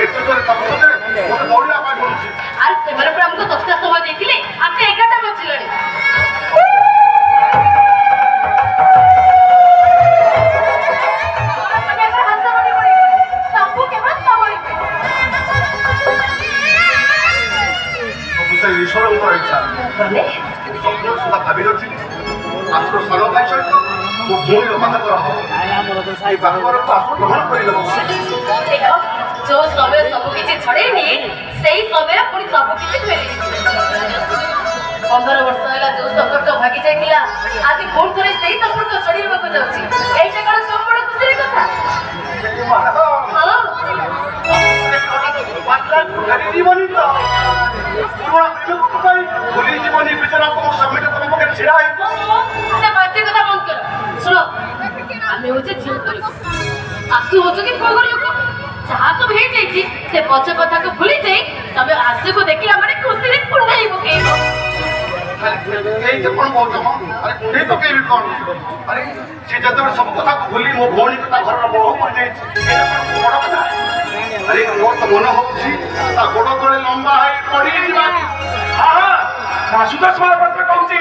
ଏତେ ଜୋରେ ତପସ୍ୟା ମୋତେ ଦୌଡ଼ିବା ପାଇଁ ପଡୁଛି। ଆଉ ସେମାନେ ପୁରା ଆମକୁ 10ଟା ସମୟ ଦେଇଥିଲେ ଆଜି 11ଟା ବଜିଲାଣି। ଈଶ୍ୱରଙ୍କର ଇଚ୍ଛା ସ୍ୱପ୍ନ ସୁଦ୍ଧା ଭାବିନଥିଲି ଆଶ୍ର ସାନ ଭାଇ ସହିତ ମୋ ଭଉଣୀର ବାହାଘର ହବ। ଏଇ ବାହାଘରକୁ ଆଶ୍ର ଗ୍ରହଣ କରିଦେବ। ଦେଖ ଯୋଉ ସମୟ ସବୁ କିଛି ଛଡେଇ ନିଏ ସେଇ ସମୟ ପୁଣି ସବୁ କିଛି ଫେରି 15 ବର୍ଷ ହେଲା ଯୋଉ ସମ୍ପର୍କ ଭାଗି ଯାଇଥିଲା ଆଜି ପୁଣି ଥରେ ସେଇ ସମ୍ପର୍କ ଛଡେଇବାକୁ ଯାଉଛି। ଏଇଟା କଣ କମ ବଡ ଖୁସିର କଥା? ଜୀବନୀ ତ ପୁରୁଣା ପ୍ରେମକୁ ପାଇଁ ଭୁଲି ଜୀବନୀ ବିଚରା ତମ ସ୍ୱାମୀଟା ତମ ପାଖରେ ଛିଡା ହେଇଛି। ସେ ବାଜ୍ୟ କଥା ବନ୍ଦ କର। ଶୁଣ ଆମେ ହଉଛେ ଝିଅ କରିବୁ ଆସୁ ହଉଛୁ କି ପୁଅ ଲୋକ ଯାହା ସବୁ ହେଇଯାଇଛି ସେ ପଛ କଥାକୁ ଭୁଲି ଯାଇ ତମେ ଆସୁକୁ ଦେଖି ଆମେ ଖୁସିରେ କୁଣ୍ଡେଇ ପକେଇବ। କଣ କହୁଛ ମ? ଆରେ କୁଣ୍ଡେଇ ପକେଇବି କଣ? ଆରେ ସେ ଯେତେବେଳେ ସବୁ କଥାକୁ ଭୁଲି ମୋ ଭଉଣୀକୁ ତା ଘରର ବୋହୂ କରିଯାଇଛି ଏଇଟା କଣ ବଡ କଥା? ଆରେ ମୋର ତ ମନ ହଉଛି ତା ଗୋଡ ତଳେ ଲମ୍ବା ହେଇ ପଡିଯିବା। ସୁଦର୍ଶ ମହାପାତ୍ର କହୁଛି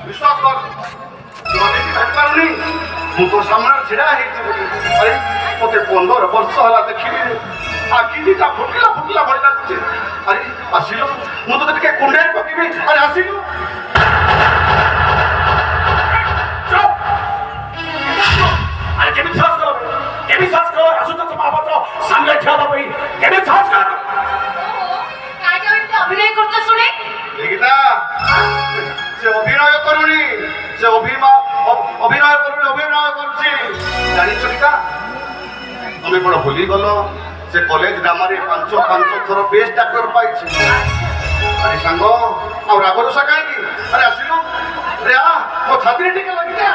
विश्वास कर ମୁଁ ତୋ ସାମ୍ନାରେ ଛିଡା ହେଇଛି ବୋଲି। ଆରେ ମୋତେ 15 ବର୍ଷ ହେଲା ଦେଖିଲି ଆଖି ଦିଟା ଫୁଟିଲା ଫୁଟିଲା ଭଳି ଲାଗୁଛି। ଆରେ ଆସିଲୁ ମୁଁ ତୋତେ ଟିକେ କୁଣ୍ଡେଇ ପକେଇବି। ଆରେ ଆସିଲୁ ଆରେ କେମିତି ସାହସ କର କେମିତି ସାହସ କର ଆସୁତୋଷ ମହାପାତ୍ର ସାମ୍ନାରେ ଠିଆ ହେବା ପାଇଁ କେମିତି ସାହସ କର? ଅଭିନୟ କରୁଛ ଶୁଣେ ଦେଖିତା ସେ ଅଭିନୟ କରୁନି ସେ ଅଭିନୟ କରୁଛି ଜାଣିଛ କିତା ତମେ କଣ ଭୁଲି ଗଲ ସେ କଲେଜ ଡ୍ରାମାରେ 5 ଥର ବେଷ୍ଟ ଆକ୍ଟର ପାଇଛି। ଆରେ ସାଙ୍ଗ ଆଉ ରାଗ ରୁଷା କାହିଁକି? ଆରେ ଆସିଲୁ ରେ ଆ ମୋ ଛାତିରେ ଟିକେ ଲାଗିଲା।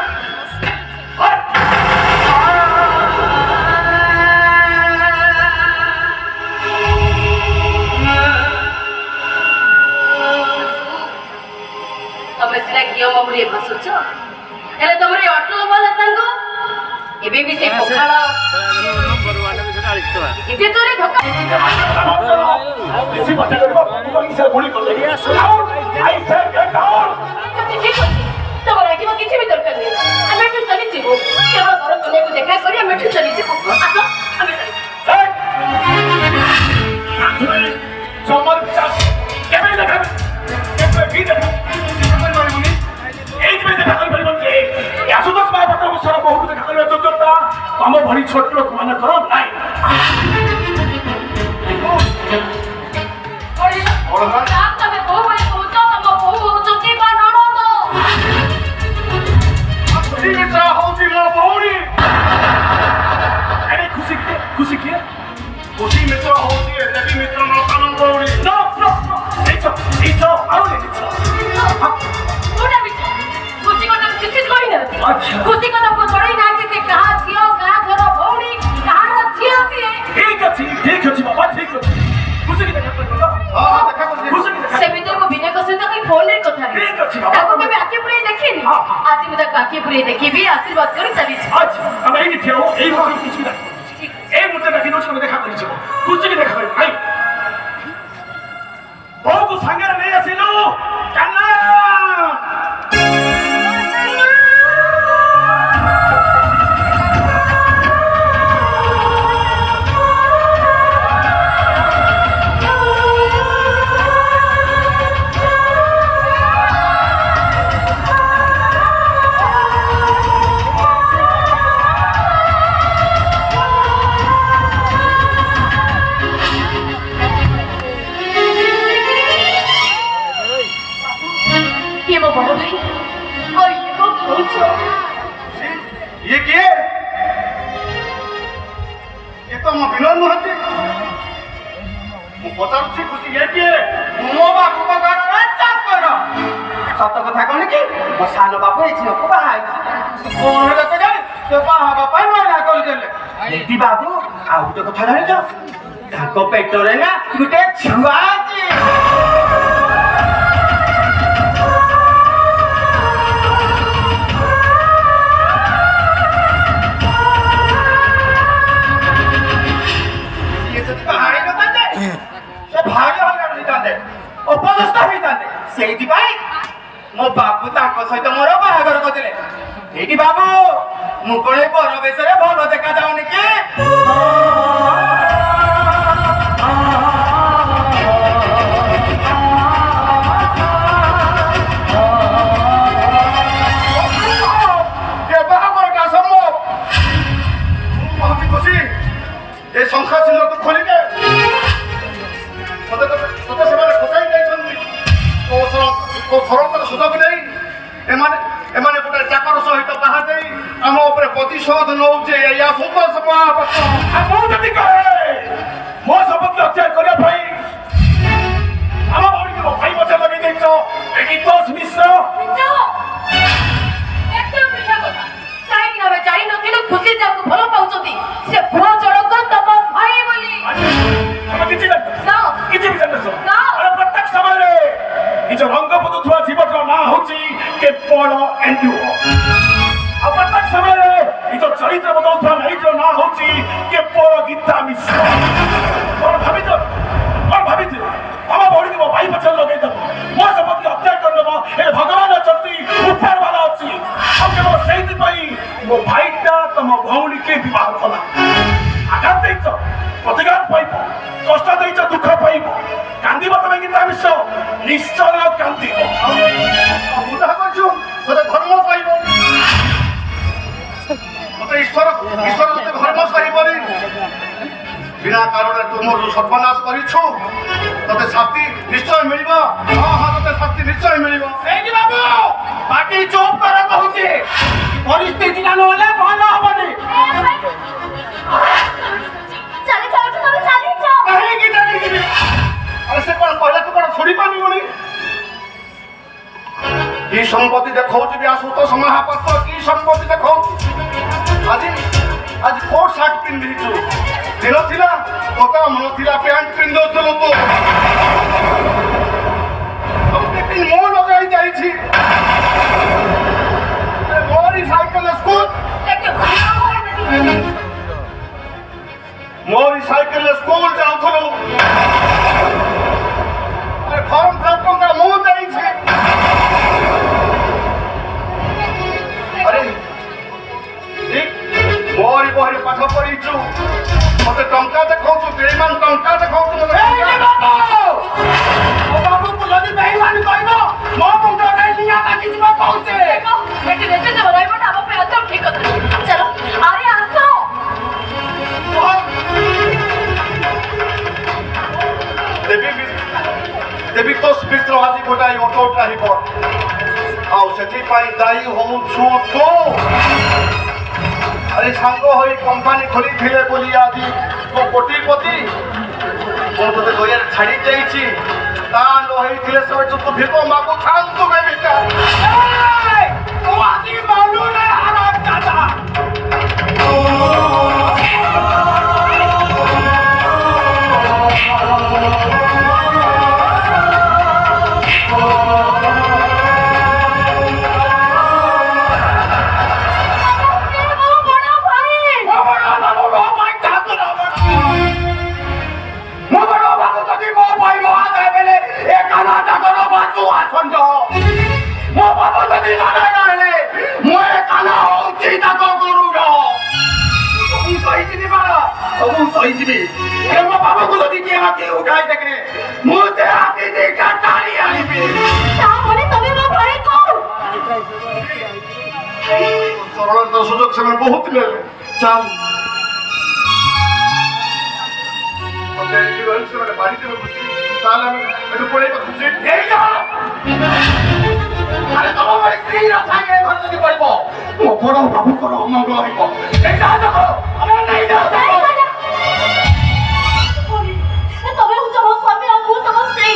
ତମେ ସିନା ଘିଅ ମହୁରିଏ ଭାସୁଛ ହେଲେ ତମର ଏ ଅଟଳ ଭଲ ସାଙ୍ଗ ଏବେ ବି ସେ ପଖାଳ ଏବେ ତୋରେ ଧୋକା ତମର ରାଗିବ କିଛି ବି ଦରକାର ନାହିଁ। ଆମେ ଏଠୁ ଚାଲିଯିବୁ କେବଳ ଘର କନ୍ୟାକୁ ଦେଖା କରି ଆମେ ଏଠୁ ଚାଲିଯିବୁ। ଆସ ଆମେ ତମ ଭଳି ଛୋଟ ଲୋକମାନଙ୍କର ନାହିଁ। ତମେ ବୋହୁ ବୋଲି କହୁଛ ତମ ବୋହୁ ହଉଛନ୍ତି ବା ନଣନ୍ଦ। ହଉଛି ମୋ ଭଉଣୀ। ଖୁସି କିଏ ଖୁସି କିଏ ଖୁସି ମିତ୍ର ହଉଛି ଦେବୀ ମିତ୍ର ନତାନ ଭଉଣୀ। ଖୁସି କଥା ଚଢେଇ ନାହାନ୍ତି ସେ କାହା ଝିଅ କାହା ଘର ଭଉଣୀ କାହାର ଝିଅ ସିଏ। ଠିକ ଅଛି ବାବା ଠିକ ଅଛି। ସେ ଭିତରେ ମୁଁ ବିନୟଙ୍କ ସହିତ ଖାଲି ଫୋନରେ କଥା ତାକୁ କେବେ ଆଖି ପୁରେଇ ଦେଖିନି। ଆଜି ମୁଁ ତାକୁ ଆଖି ପୁରେଇ ଦେଖିବି ଆଶୀର୍ବାଦ କରି ଚାଲିଛି। ଆମେ ଏଇଠି ଠିଆ ହଉ ଏଇ କିଛି ବି ଏଇ ମୁହୂର୍ତ୍ତେ ଡାକି ଦଉଛି ଆମେ ଦେଖା କରିଯିବ କୁଚିକି ଦେଖା କରିବ ଭାଇ ବୋଉକୁ ସାଙ୍ଗରେ ନେଇ ଆସିଲୁ କାନ୍ନା। ये किए ये तो मो विनोद महती मु पचारुछि खुशी ये किए मो बापू को घर चाप कर सत कथा कोन की मो सान बापू ए झियो को बाहाई कोन होला तो जाने ସେ ବାହା ହେବା ପାଇଁ ମନା କରିଦେଲେ। ଏଇଠି ବାବୁ ଆଉ ଗୋଟେ କଥା ଜାଣିଛ, ତାଙ୍କ ପେଟରେ ନା ଗୋଟେ ଛୁଆ ଅଛି। ଅପଦସ୍ତ ହେଇଥାନ୍ତେ, ସେଇଥିପାଇଁ ମୋ ବାବୁ ତାଙ୍କ ସହିତ ମୋର ବାହାଘର କରିଥିଲେ। ଏଇଠି ବାବୁ ମୁଁ କଣ ଏ ବର ବେଶରେ ଭଲ ଦେଖାଯାଉନି କି? ଏ ସଂଖ୍ୟା ଚିହ୍ନ ତୁ ଖୋଲିଦେ। ତତେ ସେମାନେ ଫସାଇ ଯାଇଛନ୍ତି। ସରକାର ସୁଯୋଗ ନେଇ ଏମାନେ ଗୋଟେ ଚାକର ସହିତ ବାହା ଦେଇ ଆମ ଉପରେ ପ୍ରତିଶୋଧ ନଉଛି। ଏଇଆ ସନ୍ତୋଷ ମହାପାତ୍ର। ମୁଁ ଯଦି କହେ ମୋ ସମ୍ପତ୍ତି ଅତ୍ୟାଚାର କରିବା ପାଇଁ ଆମ ଭଉଣୀକୁ ମୋ ଭାଇ ପଛରେ ଲଗେଇ ଦେଇଛ, ଏଠି ଦୋଷ ମିଶ୍ର। କାହିଁକି ଆମେ ଜାଣିନଥିଲୁ ଖୁସି ଯାହାକୁ ଭଲ ପାଉଛନ୍ତି ସେ ପୁଅ ଜଣକ ତମ ଭାଇ ବୋଲି। ଆମେ କିଛି ନା। କିଛି ବି ଜାଣିଛ ନା। ପ୍ରତ୍ୟେକ ସମୟରେ ନିଜ ରଙ୍ଗ ବଦୁଥିବା ଜୀବନର ନାଁ ହଉଛି କେବଳ ଏଣ୍ଡୁଅ। ଆଉ ପ୍ରତ୍ୟେକ ସମୟରେ ନିଜ ଚରିତ୍ର ବଦଳୁଥିବା ନାରୀର ନାଁ ହଉଛି କେବଳ ଗୀତା ମିଶ୍ର। କଣ ଭାବିଛ ଆମ ଭଉଣୀକୁ ମୋ ଭାଇ ପଛରେ ଲଗେଇଦେବ, ମୋ ସମ୍ପତ୍ତି ହତ୍ୟା କରିଦେବ। ହେଲେ ଭଗବାନ ଅଛନ୍ତି, ଉପହାର ବାଲା ଅଛି। ଆଉ କେବଳ ସେଇଥିପାଇଁ ମୋ ଭାଇଟା ତମ ଭଉଣୀକି ବିବାହ କଲା। ଆଘାତ ଦେଇଛ, ପ୍ରତିଘାତ ପାଇବ, କଷ୍ଟ ଦେଇଛ, ଦୁଃଖ ପାଇବ। କାନ୍ଦିବ ତମେ ଗୀତା ମିଶ୍ର, ନିଶ୍ଚୟ କାନ୍ଦିବ। ମୁଁ ଯାହା କରିଛୁ ତତେ ଧର୍ମ ପାଇବ, ତତେ ଈଶ୍ୱର ତତେ ଧର୍ମ ସହିବନି। ବିନା କାରଣରେ ତୁ ମୋର ସର୍ବନାଶ କରିଛୁ, ତତେ ଶାସ୍ତି ନିଶ୍ଚୟ ମିଳିବ। ହଁ ତତେ ଶାସ୍ତି ନିଶ୍ଚୟ ମିଳିବ। ଏଇଠି ବାବୁ ପାଟି ଚୁପ୍ କର କହୁଛି, ପରିସ୍ଥିତି ଟା ନହେଲେ ଭଲ ହବନି। କାହିଁକି ଜାଣିଯିବି? ଆରେ ସେ କଣ କହିଲା ତୁ କଣ ଶୁଣି ପାରିବୁନି? କି ସମ୍ପତ୍ତି ଦେଖାଉଛି ବି ଆସୁତୋଷ ମହାପାତ୍ର, କି ସମ୍ପତ୍ତି ଦେଖାଉଛି? ଆଜି କୋଟ ସାର୍ଟ ପିନ୍ଧିଛୁ, ଦିନ ଥିଲା ତୋତେ ମନ ଥିଲା ପ୍ୟାଣ୍ଟ ପିନ୍ଧୁଥିଲୁ ତୁ। ମୁଁ ଲଗାଇ ଯାଇଛି ମୋରି ସାଇକେଲ ସ୍କୁଲ, ମୋରି ସାଇକେଲ ସ୍କୁଲ ଯାଉଥିଲୁ। ଫର୍ମ ଟଙ୍କା ମୁଁ ଦେଇଛି। ଆରେ ମୋରି ବହିରେ ପାଠ ପଢିଛୁ, ମତେ ଟଙ୍କା ଦେଖାଉଛୁ, ବେଇମାନ ଟଙ୍କା ଦେଖାଉଛୁ। ବାବୁକୁ ଯଦି ବେଇମାନ କହିବ ମୋ ମୁଣ୍ଡରେ ନିଆଁ ଲାଗିଯିବ କହୁଛେ। ଏଠି ରେଜେ ଦେବ ରହିବ ନା ଆମ ପାଇଁ ଅତ୍ୟନ୍ତ ଠିକ କଥା। ଚାଲ ଆରେ ଆସ। ଦେବୀ ତ ମିଶ୍ର ଆଜି ଗୋଟାଏ ଅଟୋ ଡ୍ରାଇଭର, ଆଉ ସେଥିପାଇଁ ଦାୟୀ ହଉଛୁ ତୁ। ଆରେ ସାଙ୍ଗ ହୋଇ କମ୍ପାନୀ ଖୋଲିଥିଲେ ବୋଲି ଆଜି ତୁ କୋଟିପତି। ମୁଁ ତୋତେ ଦୟାରେ ଛାଡ଼ି ଦେଇଛି, ତା ନ ହେଇଥିଲେ ସେ ତୁ ଭିକ ମାଗୁଥାନ୍ତୁ ବେବିକା। ତୁ ଆଜି ମନୁରେ ଆରାମ ଚାଚା। ମୋ ବାବା ଯଦି ନହେଲେ ମୁଁ କାନ ହଉଛି ତାଙ୍କ ଗୁରୁର। ସବୁ ସହିଯିବି ବାଳା, ସବୁ ସହିଯିବି। ମୋ ବାବାକୁ ଯଦି କିଏ ହାତୀ ଉଠାଇ ଦେଖେ ମୁଁ ସେ ହାତୀ ଦିଟା ଟାଣି ଆଣିବି। ତାପରେ ତମେ ମୋ ଭାଇକୁ ସରଳତା ସୁଯୋଗ ସେମାନେ ବହୁତ ନେଲେ। ଚାଲ ସେମାନେ ବାড়ি দেবে বুঝছি, তাহলে আমি একটু পড়ে খুঁজছি। আরে তোমার বাড়ি স্ত্রী রাখাকে ঘর যদি পড়ব ও বড় বাবু করো অমঙ্গল হইব। এটা দেখো আমার নাই দাও। ତମେ ହଉଛ ମୋ ସ୍ୱାମୀ ଆଉ ମୁଁ ତମ ସ୍ତ୍ରୀ।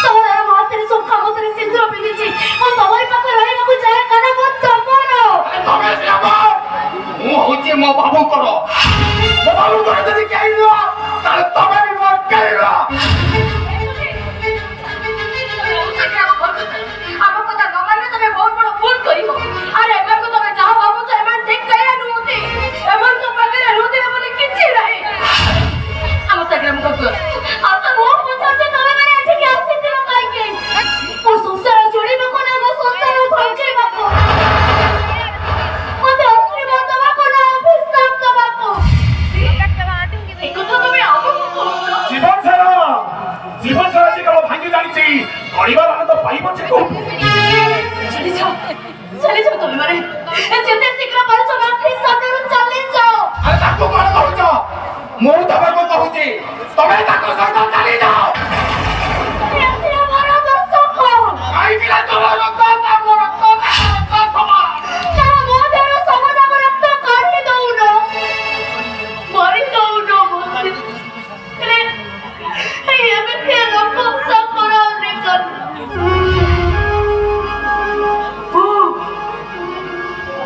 ତମର ହାତରେ ସୁଖ ହାତରେ ସିନ୍ଦୁର ପିନ୍ଧିଛି, ମୁଁ ତମରି ପାଖରେ ରହିବାକୁ ଚାହେଁ କାରଣ ମୁଁ ତମର। ତମେ ସିନା ମୁଁ କହୁଛି ତମେ ତାଙ୍କ ସହିତ ଚାଲି ଯାଅ କାହିଁକି ନା ତମ ରକ୍ତ ତାଙ୍କ ରକ୍ତ ସମାନ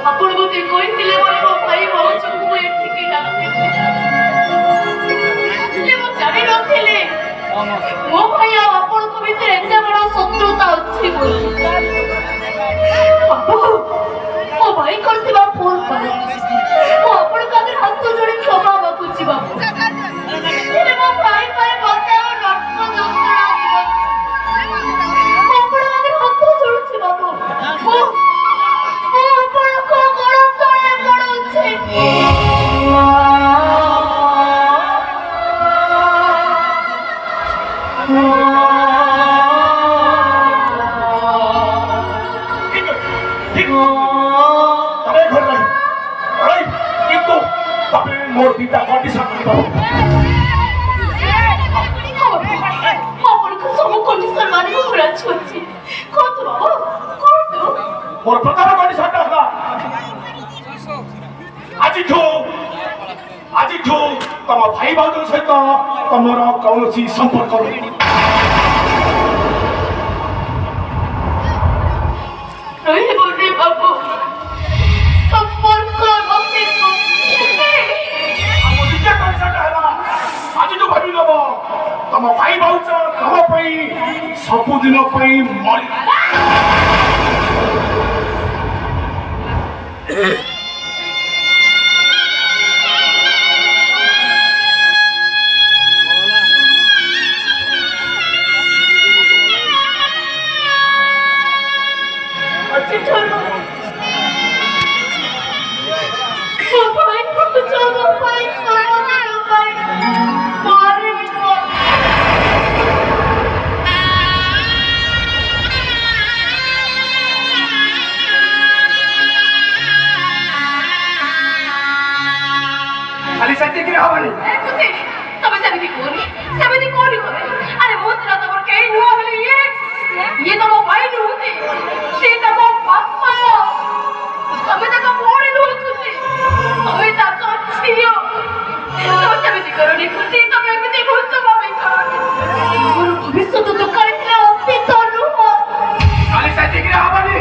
ଆପଣ ମୋତେ କହିଥିଲେ ବୋଲି ମୋ ଭାଇ ଭାଉଜଙ୍କୁ ମୁଁ ଏଠିକି ଡାକିଥିଲି ମୁଁ ଜାଣିନଥିଲି ମୋ ଭାଇ ଆଉ ଆପଣଙ୍କ ଭିତରେ ଏତେ ବଡ଼ ଶତ୍ରୁତା ଅଛି ବୋଲି ବାବୁ ମୋ ଭାଇ କରିଥିବା ଫୋନ ପାଇଁ ମୁଁ ଆପଣଙ୍କ ଆଗରେ ହାତ ଯୋଡ଼ି କ୍ଷମା ମାଗୁଛି ବାବୁ ହେଲେ ମୋ ଭାଇ ପାଇଁ ମୋତେ ଆଉ ନର୍କ ଯନ୍ତ୍ରଣା ମୁଁ ଆପଣଙ୍କ ଆଗରେ ହାତ ଯୋଡ଼ୁଛି ବାବୁ ମୁଁ ଆପଣଙ୍କ ଗୋଡ଼ ତଳେ ପଡ଼ୁଛି मोर पिता कंडीशन ଆପଣଙ୍କ ସବୁ କଣ୍ଡିସନ ମାନଙ୍କୁ ପୁରା ଛୁଛି କହନ୍ତୁ ବାବୁ କହନ୍ତୁ मोर प्रथम कंडीशन हला आजिठू तम भाई भाउज सहित तमर कौनसी संपर्क नहीं ରହିବନି ବାବୁ ସମ୍ପର୍କ ରହିବ आज जो भाई नब तम भाई भाउज तम सबुदिन मरी ଖାଲି ସେତିକି ହବନି ତମେ ସେମିତି କୁହନି କରେ ଆରେ ମୋ ଦିନ ତମର କେହି ନୁହଁ ହେଲେ ଇଏ ତମ ଭାଇ ନୁହନ୍ତି ସେ ତମ ବାପା ତମେ ତାଙ୍କ ଭଉଣୀ ନୁହନ୍ତି ତମେ ତାଙ୍କ ଝିଅ ତମେ ସେମିତି କରନି ଖୁସି ତମେ ଏମିତି ଭୁଲ ଭାବେ କରନି ମୋର ଭବିଷ୍ୟତ ଦୋକାନରେ ଥିଲା ଅତୀତ ନୁହଁ ଖାଲି ସେତିକି ହବନି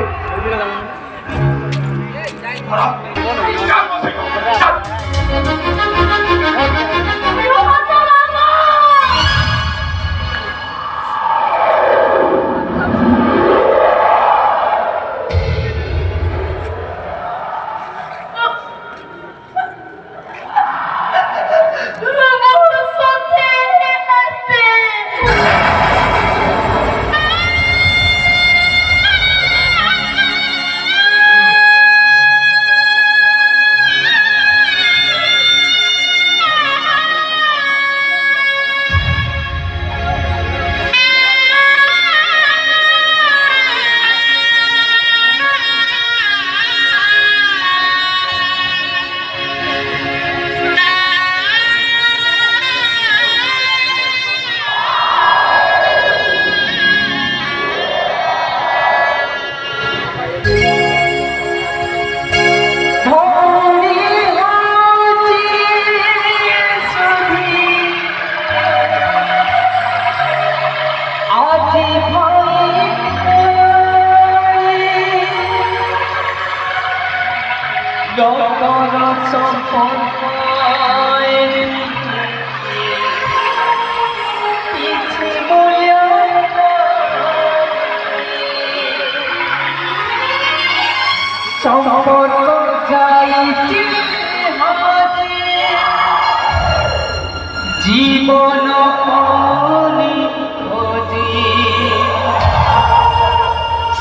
জীবন মনি খোঁজি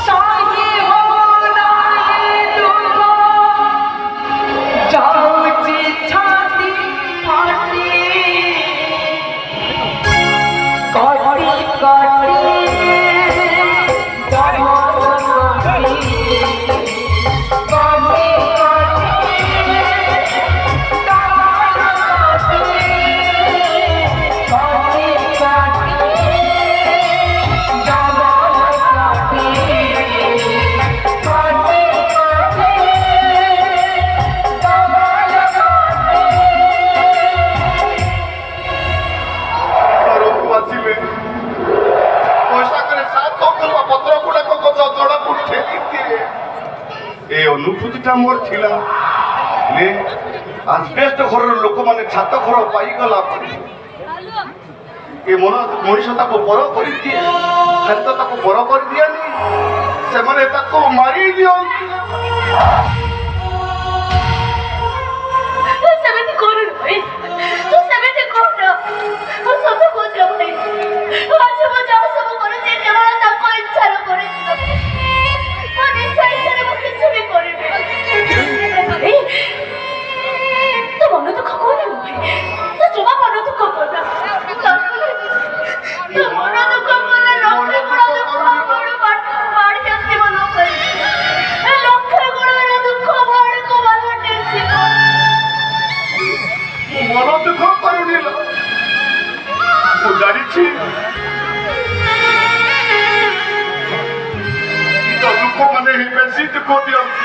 সাহি হনায়ে দুঃখ যাউছি ছাতি ফাটি কটি কটি জমন কটি কটি ଏ ଅନୁଭୂତିଟା ମୋର ଥିଲା ହେଲେ ଆଜବେଷ୍ଟ ଘରର ଲୋକମାନେ ଛାତ ଘର ପାଇଗଲା ପରେ ଏ ମଣିଷ ତାକୁ ବର କରିଦିଏ ଖାଲି ତ ତାକୁ ବର କରିଦିଏନି ସେମାନେ ତାକୁ ମାରି ଦିଅନ୍ତି। ସେମିତି କରୁନୁ ଭାଇ, ତୁ ସେମିତି କରୁନୁ। ମୁଁ ସତ କହୁଛି ଭାଇ, ଆଜି ମୁଁ ଯାହା ସବୁ କରୁଛି କେବଳ ତାଙ୍କ ଇଚ୍ଛାର କରୁଛି। ମୋ ନିଜ ଇଚ୍ଛାରେ ମୁଁ କିଛି ବି କରିନି। ଭାଇ ତୁ ମନ ଦୁଃଖ କରନି ଭାଇ, ତୁ ଜମା ମନ ଦୁଃଖ କରନା। ତୁ ମନ ଦୁଃଖ କଲେ ଲକ୍ଷେ ଗୁଣ ଦୁଃଖ ମାଡ଼ି ଆସିବ ଲୋକ। ଲକ୍ଷେ ଗୁଣର ଦୁଃଖ ମାଡ଼ିକୁ ବାହାରି ଆସିବ। ମନ ଦୁଃଖ କରୁନି ଲୋ, ମୁଁ ଜାଣିଛି ଲୋକମାନେ ହିଁ ବେଶୀ ଦୁଃଖ ଦିଅନ୍ତି।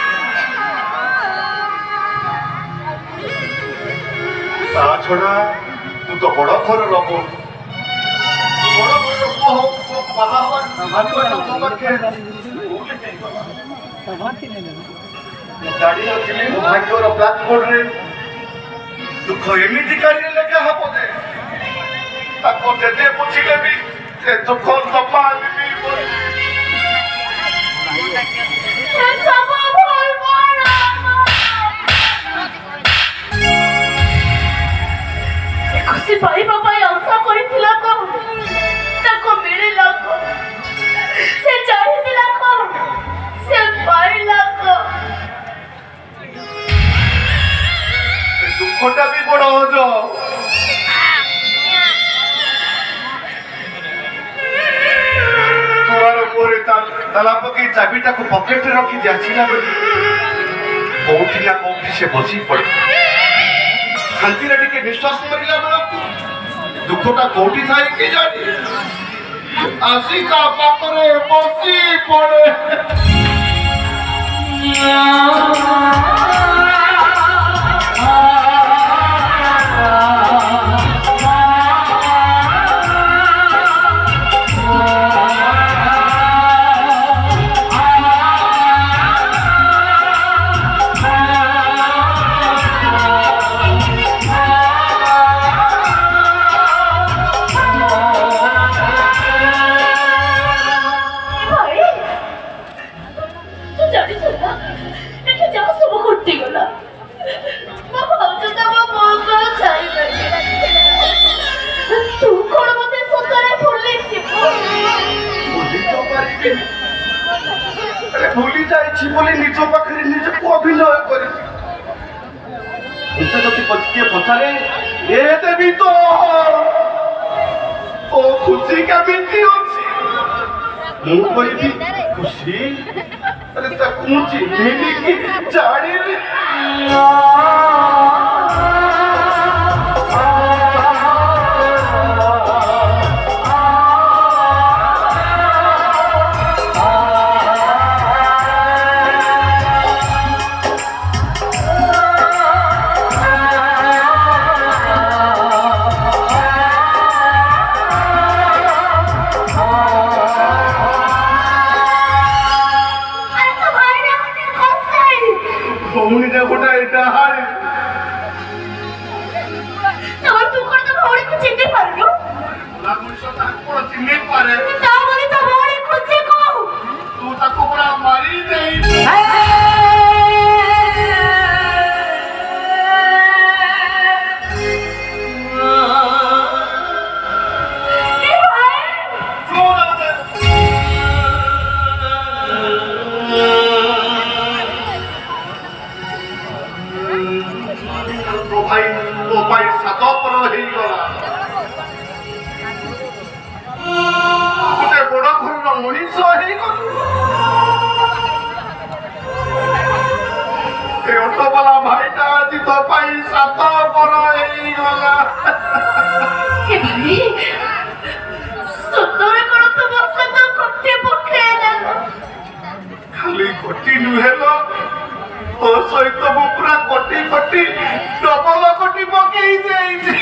ତା ଛଡା ତୁ ତ ବଡ ଘରର ବୋହୂ, ବଡ ଘରର ବୋହୂ ବାହା ଭାବିବାଟା ମୋ ପାଖେ ଜାଣିନଥିଲି ମୋ ଭାଗ୍ୟର ବ୍ଲାକବୋର୍ଡରେ ଦୁଃଖ ଏମିତି କାଳିରେ ଲେଖା ହବ ଯେ ତାକୁ ଯେତେ ବୁଝିଲେ ବି ସେ ଦୁଃଖ ଜମା ଦେବି ଖୁସି ପାଇବା ପାଇଁ ଆଶା କରିଥିଲା କଣ, ତାକୁ ମିଳିଲା କଣ? ସେ ଚାହିଁଥିଲା କଣ, ସେ ପାଇଲା କଣ? ଦୁଃଖଟା ବି ବଡ ହଜ। ଦୁଆର ମୁହଁରେ ତାଲା ପକେଇ ଚାବିଟାକୁ ପକେଟରେ ରଖି ଆସିଲା ବେଳେ କୋଉଠି ନା କୋଉଠି ସେ ବସି ପଡେ। ଶାନ୍ତିରେ ଟିକେ ନିଶ୍ୱାସ କରିଲା ବେଳକୁ ଦୁଃଖଟା କୋଉଠି ଥାଏ କି ଜାଣି ଆସି ତା ପାଖରେ ବସି ପଡେ। ভুলি যাইছি বলে নিজ পাখে নিজকে অভিনয় করে যদি কিଏ ପଚାରେ ଏ ଦେବି ତ ଓ ଖୁସି କେମିତି ଅଛି ମୁଁ କହିବି ଖୁସି ଆରେ ତାକୁ ମୁଁ ଚିହ୍ନିଲି କି ଜାଣିଲି। ভৌণীটা গোটা এটা হারে তোমার তুই করে তো ভৌণীকে চিনতে পারলো না মনুষ্য তাকে পুরো চিনতে পারে তা বলে তো ভৌণী খুঁজছে কও তু তাকে পুরো মারি দেই ଭାଇ ସାତ ପର ହେଇଗଲା ଗୋଟେ ବଡ ଘରର ମଣିଷ ହେଇଗଲୁ। ଏ ଅଟୋବାଲା ଭାଇଟା ଆଜି ତୋ ପାଇଁ ସାତ ପର ହେଇଗଲା। ଏ ଭାଇ ସତରେ କଣ ତମ ସହିତ ଗୋଟେ ପକେଇଲା ଖାଲି ଗୋଟି ନୁହେଲ ତୋ ସହିତ ମୁଁ ପୁରା କୋଟି କୋଟି ଡବଲ କୋଟି ପକେଇ ଦେଇଛି।